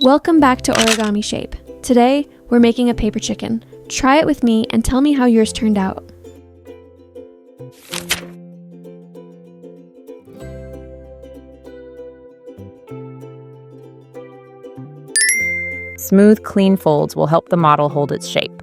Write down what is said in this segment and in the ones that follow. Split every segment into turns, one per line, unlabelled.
Welcome back to Origami Shape. Today, we're making a paper chicken. Try it with me and tell me how yours turned out.
Smooth, clean folds will help the model hold its shape.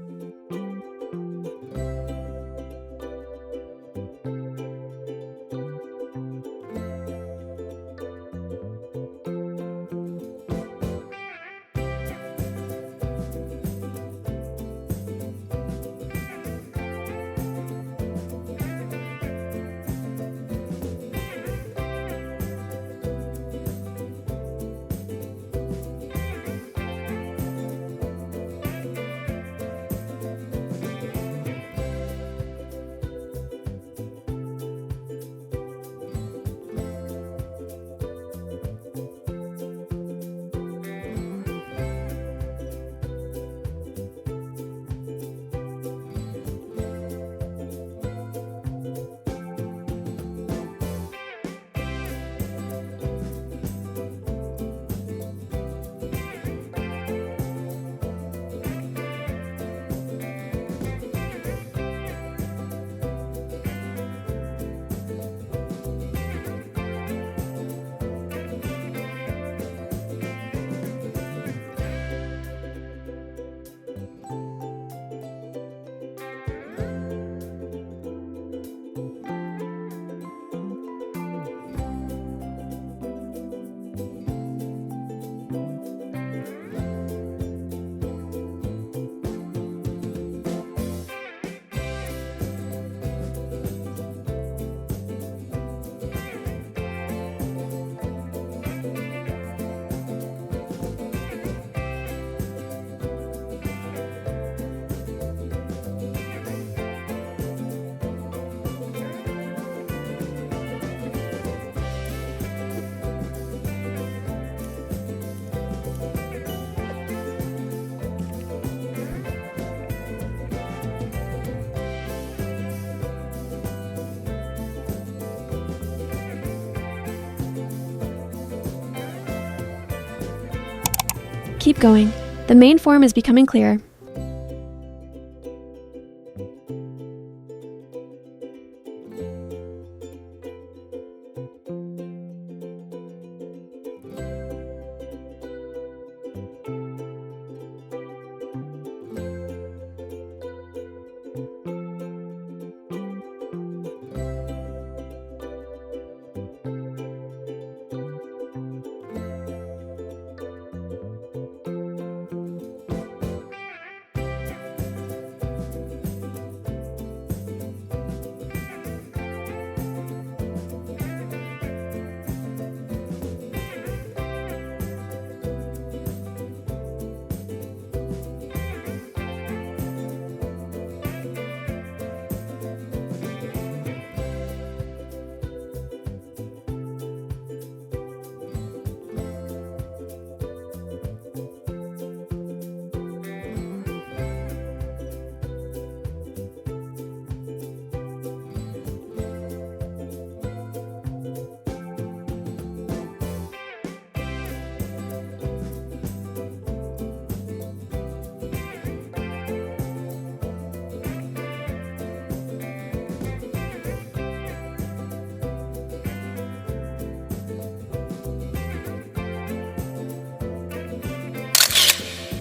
Keep going. The main form is becoming clearer.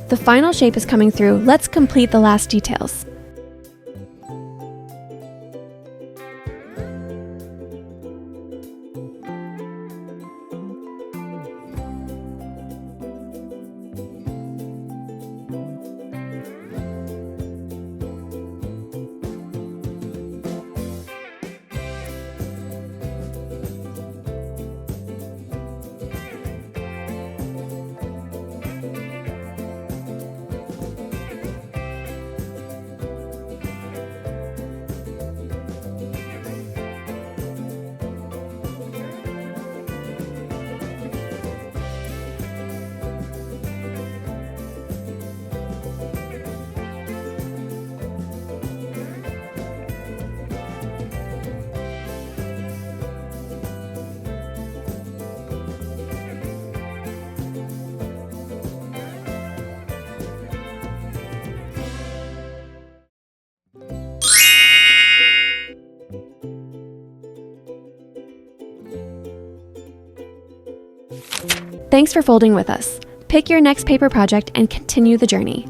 The final shape is coming through. Let's complete the last details. Thanks for folding with us. Pick your next paper project and continue the journey.